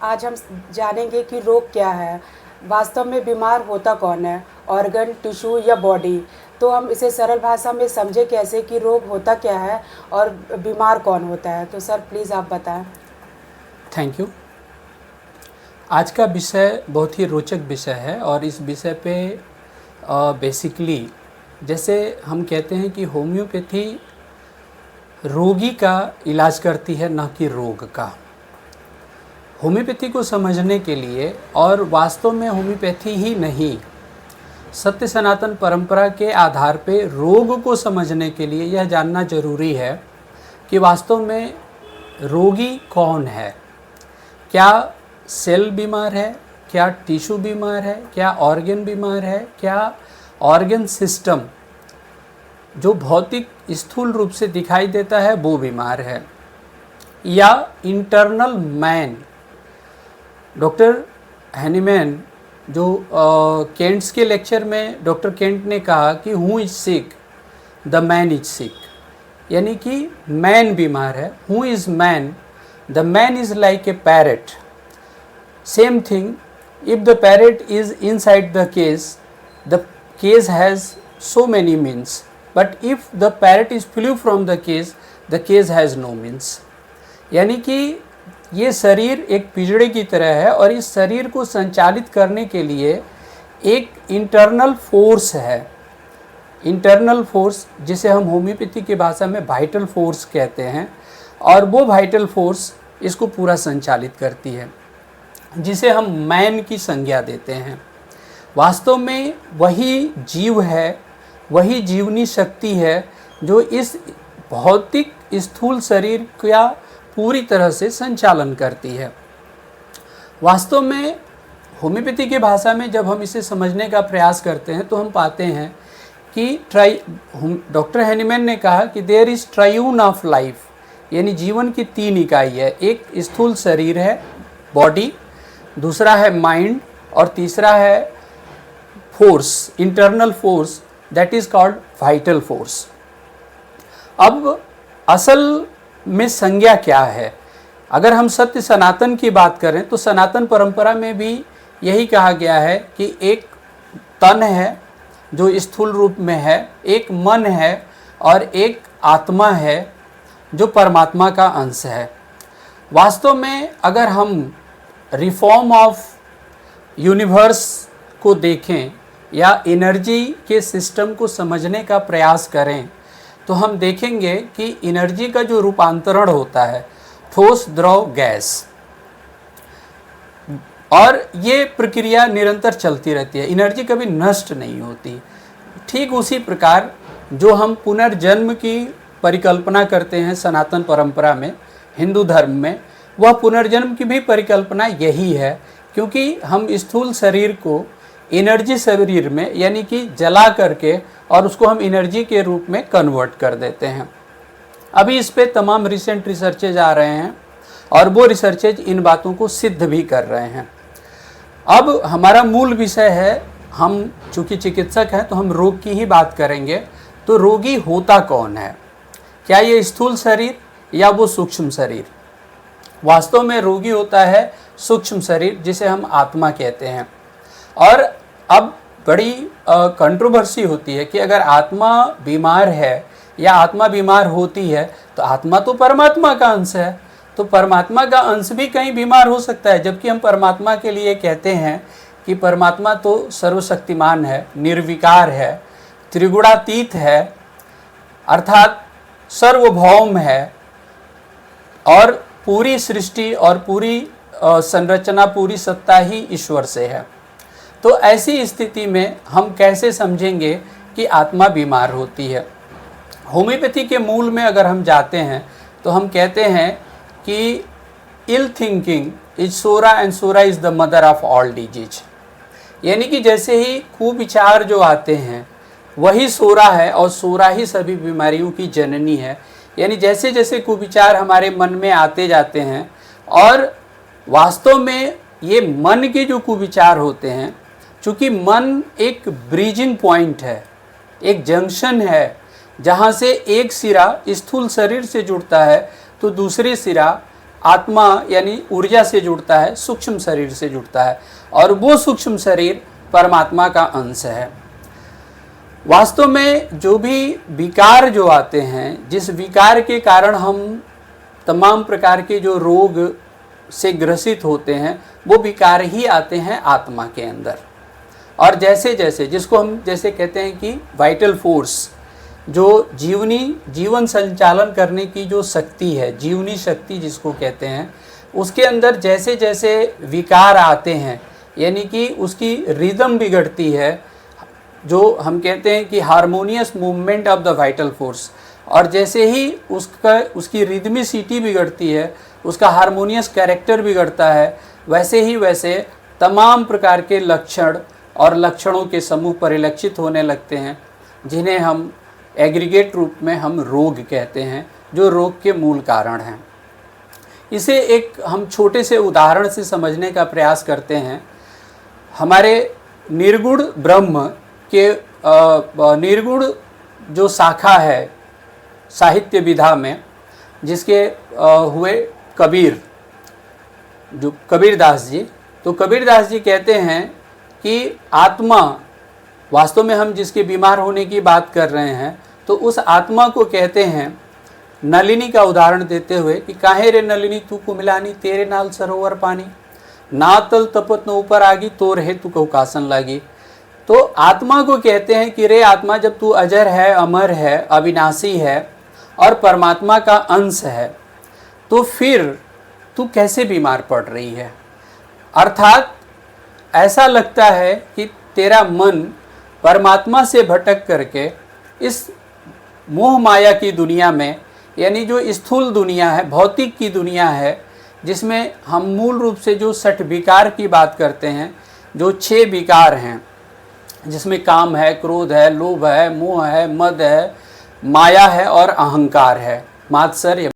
आज हम जानेंगे कि रोग क्या है, वास्तव में बीमार होता कौन है, ऑर्गन, टिश्यू या बॉडी। तो हम इसे सरल भाषा में समझे कैसे कि रोग होता क्या है और बीमार कौन होता है। तो सर प्लीज़ आप बताएं। Thank you. आज का विषय बहुत ही रोचक विषय है और इस विषय पे बेसिकली जैसे हम कहते हैं कि होम्योपैथी रोगी का इलाज करती है, न कि रोग का। होम्योपैथी को समझने के लिए और वास्तव में होम्योपैथी ही नहीं, सत्य सनातन परंपरा के आधार पे रोग को समझने के लिए यह जानना जरूरी है कि वास्तव में रोगी कौन है। क्या सेल बीमार है, क्या टिश्यू बीमार है, क्या ऑर्गन बीमार है, क्या ऑर्गन सिस्टम जो भौतिक स्थूल रूप से दिखाई देता है वो बीमार है, या इंटरनल मैन। डॉक्टर हैनीमैन जो केंट्स के लेक्चर में डॉक्टर केंट ने कहा कि who is sick, the man is sick, यानी कि मैन बीमार है। Who is man, the man is like a parrot. Same thing, if the parrot is inside the cage has so many means, but if the parrot is flew from the cage has no means। यानी कि ये शरीर एक पिंजड़े की तरह है और इस शरीर को संचालित करने के लिए एक इंटरनल फोर्स है। इंटरनल फोर्स जिसे हम होम्योपैथी की भाषा में वाइटल फोर्स कहते हैं, और वो वाइटल फोर्स इसको पूरा संचालित करती है, जिसे हम मैन की संज्ञा देते हैं। वास्तव में वही जीव है, वही जीवनी शक्ति है जो इस भौतिक स्थूल शरीर का पूरी तरह से संचालन करती है। वास्तव में होम्योपैथी की भाषा में जब हम इसे समझने का प्रयास करते हैं तो हम पाते हैं कि डॉक्टर हैनीमैन ने कहा कि there is triune of life, यानी जीवन की 3 इकाई है। एक स्थूल शरीर है, बॉडी, दूसरा है माइंड, और तीसरा है force, internal force, that is called vital force. अब असल में संज्ञा क्या है? अगर हम सत्य सनातन की बात करें तो सनातन परंपरा में भी यही कहा गया है कि एक तन है जो स्थूल रूप में है, एक मन है और एक आत्मा है जो परमात्मा का अंश है। वास्तव में अगर हम रिफॉर्म ऑफ यूनिवर्स को देखें या एनर्जी के सिस्टम को समझने का प्रयास करें तो हम देखेंगे कि एनर्जी का जो रूपांतरण होता है ठोस, द्रव, गैस, और ये प्रक्रिया निरंतर चलती रहती है, एनर्जी कभी नष्ट नहीं होती। ठीक उसी प्रकार जो हम पुनर्जन्म की परिकल्पना करते हैं सनातन परंपरा में, हिंदू धर्म में, वह पुनर्जन्म की भी परिकल्पना यही है, क्योंकि हम स्थूल शरीर को एनर्जी शरीर में यानी कि जला करके और उसको हम एनर्जी के रूप में कन्वर्ट कर देते हैं। अभी इस पे तमाम रिसेंट रिसर्चेज आ रहे हैं और वो रिसर्चेज इन बातों को सिद्ध भी कर रहे हैं। अब हमारा मूल विषय है, हम चूँकि चिकित्सक हैं तो हम रोग की ही बात करेंगे। तो रोगी होता कौन है? क्या ये स्थूल शरीर या वो सूक्ष्म शरीर? वास्तव में रोगी होता है सूक्ष्म शरीर, जिसे हम आत्मा कहते हैं। और अब बड़ी कंट्रोवर्सी होती है कि अगर आत्मा बीमार है या आत्मा बीमार होती है तो आत्मा तो परमात्मा का अंश है, तो परमात्मा का अंश भी कहीं बीमार हो सकता है। जबकि हम परमात्मा के लिए कहते हैं कि परमात्मा तो सर्वशक्तिमान है, निर्विकार है, त्रिगुणातीत है, अर्थात सर्वभौम है, और पूरी सृष्टि और पूरी संरचना, पूरी सत्ता ही ईश्वर से है। तो ऐसी स्थिति में हम कैसे समझेंगे कि आत्मा बीमार होती है? होम्योपैथी के मूल में अगर हम जाते हैं तो हम कहते हैं कि ill thinking is sorrow and sorrow is the mother of all disease. यानी कि जैसे ही कुविचार जो आते हैं वही सोरा है और सोरा ही सभी बीमारियों की जननी है। यानी जैसे जैसे कुविचार हमारे मन में आते जाते हैं, और वास्तव में ये मन के जो कुविचार होते हैं, चूँकि मन एक ब्रिजिंग पॉइंट है, एक जंक्शन है, जहाँ से एक सिरा स्थूल शरीर से जुड़ता है तो दूसरे सिरा आत्मा यानी ऊर्जा से जुड़ता है, सूक्ष्म शरीर से जुड़ता है, और वो सूक्ष्म शरीर परमात्मा का अंश है। वास्तव में जो भी विकार जो आते हैं, जिस विकार के कारण हम तमाम प्रकार के जो रोग से ग्रसित होते हैं, वो विकार ही आते हैं आत्मा के अंदर। और जैसे जैसे जिसको हम जैसे कहते हैं कि वाइटल फोर्स, जो जीवन संचालन करने की जो शक्ति है, जीवनी शक्ति जिसको कहते हैं, उसके अंदर जैसे जैसे विकार आते हैं, यानी कि उसकी रिदम बिगड़ती है, जो हम कहते हैं कि harmonious movement of the vital force, और जैसे ही उसकी रिदमिसिटी बिगड़ती है, उसका हार्मोनियस कैरेक्टर बिगड़ता है, वैसे ही वैसे तमाम प्रकार के लक्षण और लक्षणों के समूह परिलक्षित होने लगते हैं, जिन्हें हम एग्रीगेट रूप में हम रोग कहते हैं, जो रोग के मूल कारण हैं। इसे एक हम छोटे से उदाहरण से समझने का प्रयास करते हैं। हमारे निर्गुण ब्रह्म के निर्गुण जो शाखा है साहित्य विधा में, जिसके हुए कबीर, जो कबीरदास जी, तो कबीरदास जी कहते हैं कि आत्मा, वास्तव में हम जिसके बीमार होने की बात कर रहे हैं, तो उस आत्मा को कहते हैं, नलिनी का उदाहरण देते हुए कि काहे रे नलिनी तू कुमिलानी, तेरे नाल सरोवर पानी, ना तल तपत न ऊपर आगी, तो रहे तू कहू कासन लागी। तो आत्मा को कहते हैं कि रे आत्मा, जब तू अजर है, अमर है, अविनाशी है और परमात्मा का अंश है, तो फिर तू कैसे बीमार पड़ रही है। अर्थात ऐसा लगता है कि तेरा मन परमात्मा से भटक करके इस मोह माया की दुनिया में, यानी जो स्थूल दुनिया है, भौतिक की दुनिया है, जिसमें हम मूल रूप से जो 6 विकार की बात करते हैं, जो 6 विकार हैं, जिसमें काम है, क्रोध है, लोभ है, मोह है, मद है, माया है और अहंकार है, मात्सर्य।